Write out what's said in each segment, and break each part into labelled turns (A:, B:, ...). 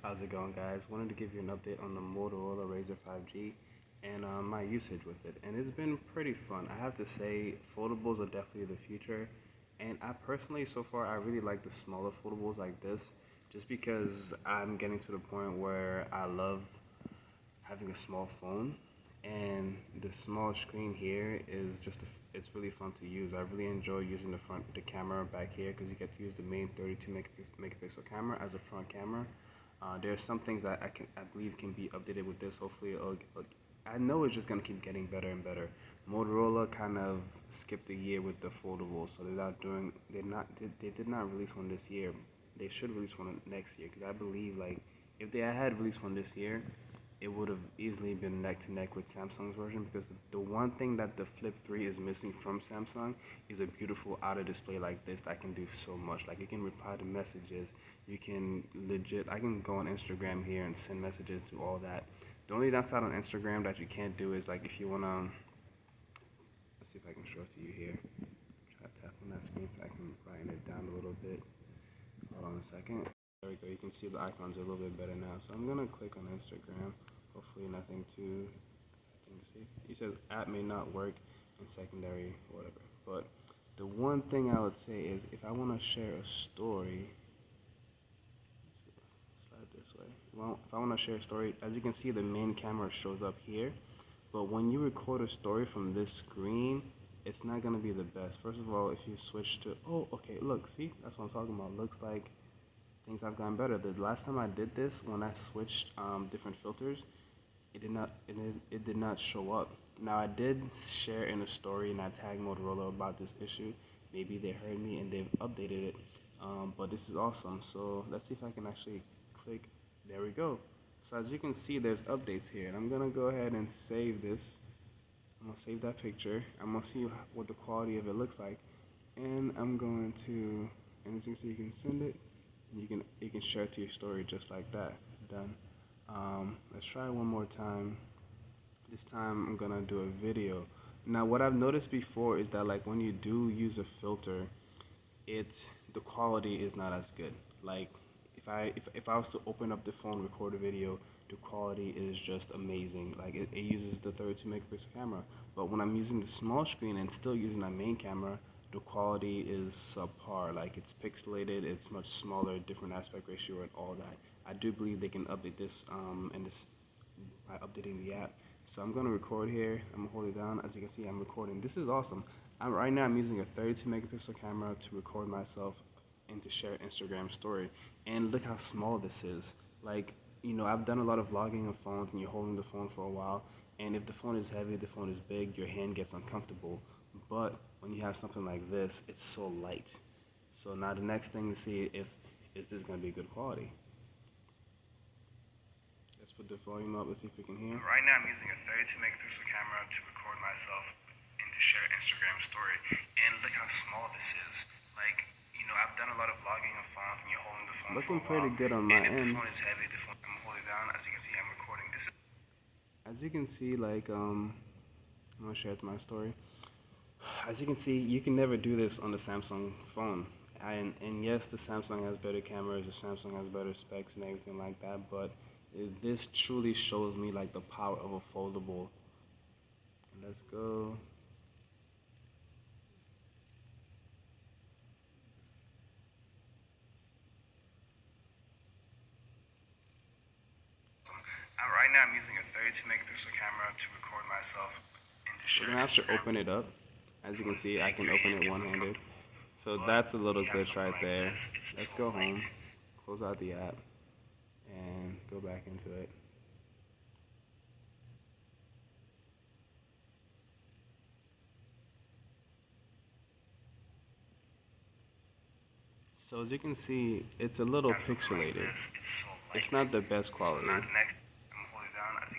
A: How's it going, guys? Wanted to give you an update on the Motorola RAZR 5G and my usage with it. And it's been pretty fun. I have to say, foldables are definitely the future. And I personally, so far, I really like the smaller foldables like this, just because I'm getting to the point where I love having a small phone. And the small screen here is it's really fun to use. I really enjoy using the camera back here because you get to use the main 32 megapixel camera as a front camera. There are some things that I believe can be updated with this. Hopefully, I know it's just gonna keep getting better and better. Motorola kind of skipped a year with the foldables, so they did not release one this year. They should release one next year because I believe like if they had released one this year, it would have easily been neck to neck with Samsung's version because the one thing that the Flip 3 is missing from Samsung is a beautiful outer display like this that can do so much. Like you can reply to messages, you can I can go on Instagram here and send messages to all that. The only downside on Instagram that you can't do is like if you wanna, let's see if I can show it to you here. Try to tap on that screen if I can brighten it down a little bit. Hold on a second. There we go. You can see the icons are a little bit better now. So I'm gonna click on Instagram. Hopefully nothing too, I think safe. He says app may not work in secondary whatever. But the one thing I would say is if I want to share a story, slide this way. Well, if I want to share a story, as you can see, the main camera shows up here. But when you record a story from this screen, it's not gonna be the best. First of all, if you switch to, oh, okay, look, see, that's what I'm talking about. Looks like things have gotten better. The last time I did this, when I switched different filters, it did not show up. Now I did share in a story and I tagged Motorola about this issue. Maybe they heard me and they've updated it. But this is awesome. So let's see if I can actually click. There we go. So as you can see, there's updates here, and I'm gonna go ahead and save this. I'm gonna save that picture. I'm gonna see what the quality of it looks like, and I'm going to, and as you can see, you can send it, and you can share it to your story just like that. Done. Let's try one more time. This time I'm gonna do a video. Now what I've noticed before is that like when you do use a filter, the quality is not as good. Like if I was to open up the phone, record a video, the quality is just amazing. Like it uses the 32 megapixel camera, but when I'm using the small screen and still using my main camera, the quality is subpar. Like it's pixelated, it's much smaller, different aspect ratio, and all that. I do believe they can update this by updating the app. So I'm gonna record here. I'm gonna hold it down. As you can see, I'm recording. This is awesome. Right now I'm using a 32 megapixel camera to record myself and to share Instagram story. And look how small this is. Like, you know, I've done a lot of vlogging of phones and you're holding the phone for a while. And if the phone is heavy, the phone is big, your hand gets uncomfortable. But when you have something like this, it's so light. So now the next thing to see is this gonna be good quality. Let's put the volume up. Let's see if we can hear. Right now I'm using a 32 megapixel camera to record myself and to share Instagram story. And look how small this is. Like, you know, I've done a lot of vlogging of phones and you're holding the phone looking for a while. Pretty good on my end. And if the phone is heavy, I'm holding it down. As you can see, I'm recording. As you can see, like, I'm gonna share it to my story. As you can see, you can never do this on the Samsung phone. And yes, the Samsung has better cameras, the Samsung has better specs and everything like that, but this truly shows me like the power of a foldable. Let's go. Right now I'm using a 32 megapixel camera to record myself and to share. We're gonna have to open it up. As you can see, I can open it one-handed. So that's a little glitch right there. Let's go home, close out the app, and go back into it. So as you can see, it's a little pixelated. It's not the best quality.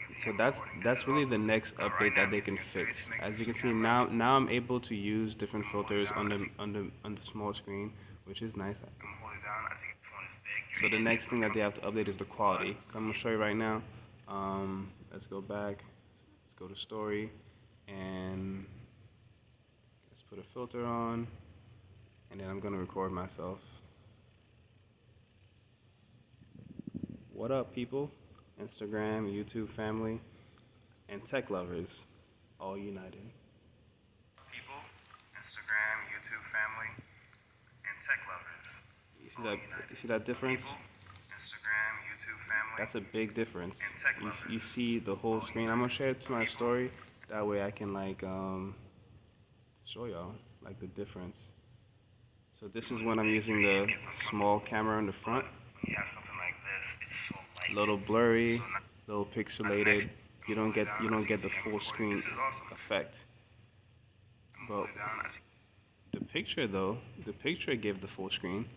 A: So that's really the next update that they can fix. As you can see now I'm able to use different filters on the small screen, which is nice. So the next thing that they have to update is the quality. I'm gonna show you right now. Let's go back. Let's go to story, and let's put a filter on, and then I'm gonna record myself. What up, people? Instagram, YouTube family, and tech lovers, all united. People, Instagram, YouTube family, and tech lovers. You see that? You see that difference? People, Instagram, YouTube family. That's a big difference. And tech lovers. You see the whole screen. I'm gonna share it to my story. That way I can show y'all like the difference. So this is when I'm using the small camera in the front. When you have something like this, it's so light. A little blurry, a little pixelated. You don't get the full screen effect. But the picture though, the picture gave the full screen,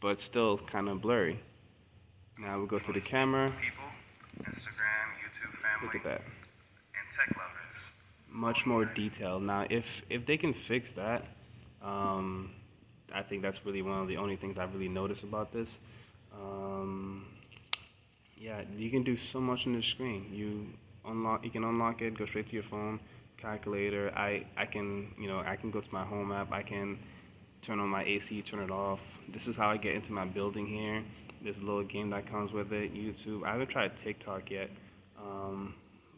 A: but still kind of blurry. Now we go to the camera. Instagram, YouTube family. Look at that. And tech lovers. Much more detail. Now if they can fix that, I think that's really one of the only things I've really noticed about this. Yeah, you can do so much on the screen. You can unlock it, go straight to your phone, calculator. I can go to my home app. I can turn on my AC, turn it off. This is how I get into my building here. There's a little game that comes with it. YouTube. I haven't tried TikTok yet.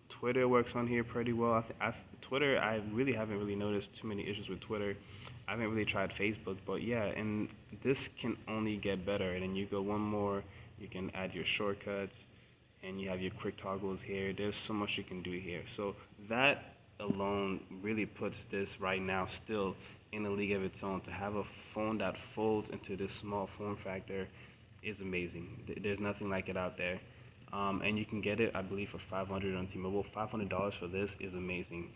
A: Twitter works on here pretty well. Twitter, I really haven't really noticed too many issues with Twitter. I haven't really tried Facebook, but yeah, and this can only get better. And then you go one more, you can add your shortcuts, and you have your quick toggles here. There's so much you can do here. So that alone really puts this right now still in a league of its own. To have a phone that folds into this small form factor is amazing. There's nothing like it out there. And you can get it, I believe, for $500 on T-Mobile. $500 for this is amazing.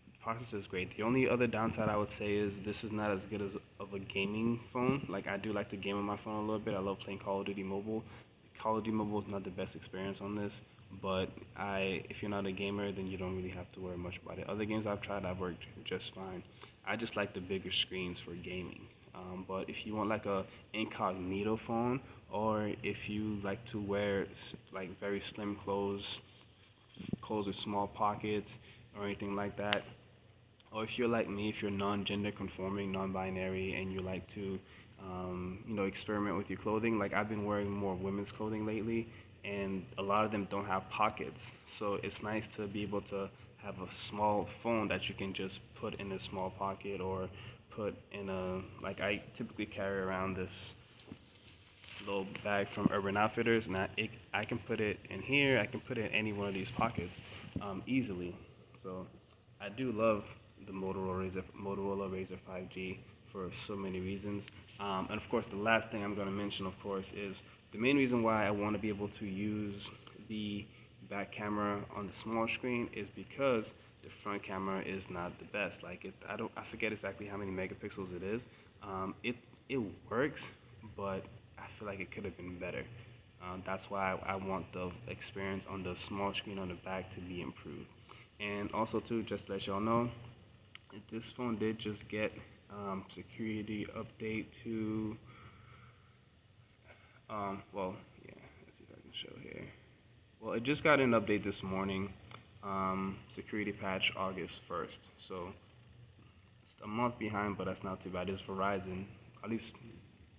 A: The processor is great. The only other downside I would say is this is not as good as of a gaming phone. Like, I do like to game on my phone a little bit. I love playing Call of Duty Mobile. Call of Duty Mobile is not the best experience on this, but if you're not a gamer, then you don't really have to worry much about it. Other games I've tried, I've worked just fine. I just like the bigger screens for gaming. But if you want like a incognito phone, or if you like to wear like very slim clothes with small pockets or anything like that, or if you're like me, if you're non-gender conforming, non-binary, and you like to experiment with your clothing, like I've been wearing more women's clothing lately, and a lot of them don't have pockets, so it's nice to be able to have a small phone that you can just put in a small pocket, or put in like I typically carry around this little bag from Urban Outfitters, and I can put it in here, I can put it in any one of these pockets easily. So I do love the Motorola RAZR 5G for so many reasons. And of course, the last thing I'm going to mention, of course, is the main reason why I want to be able to use the back camera on the small screen is because the front camera is not the best. Like I forget exactly how many megapixels it is. It works, but I feel like it could have been better. That's why I want the experience on the small screen on the back to be improved. And also too, just to let y'all know, this phone did just get security update to, well, yeah, let's see if I can show here. Well, it just got an update this morning, security patch August 1st. So it's a month behind, but that's not too bad. It's Verizon, at least,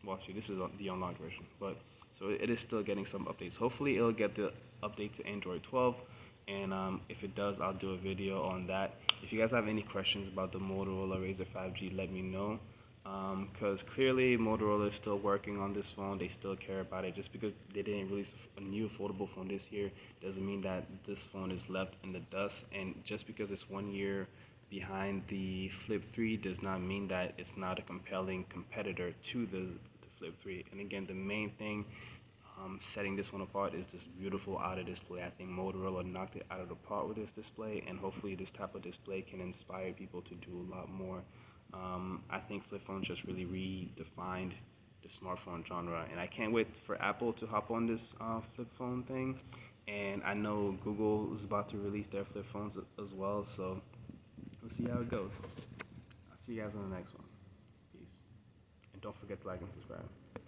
A: well, actually, this is the unlocked version, but so it is still getting some updates. Hopefully, it'll get the update to Android 12. And if it does, I'll do a video on that. If you guys have any questions about the Motorola RAZR 5G, let me know. Because clearly Motorola is still working on this phone. They still care about it. Just because they didn't release a new foldable phone this year doesn't mean that this phone is left in the dust. And just because it's 1 year behind the Flip 3 does not mean that it's not a compelling competitor to the Flip 3. And again, the main thing setting this one apart is this beautiful outer display. I think Motorola knocked it out of the park with this display, and hopefully this type of display can inspire people to do a lot more. I think flip phones just really redefined the smartphone genre, and I can't wait for Apple to hop on this flip phone thing. And I know Google is about to release their flip phones as well, so we'll see how it goes. I'll see you guys on the next one. Peace. And don't forget to like and subscribe.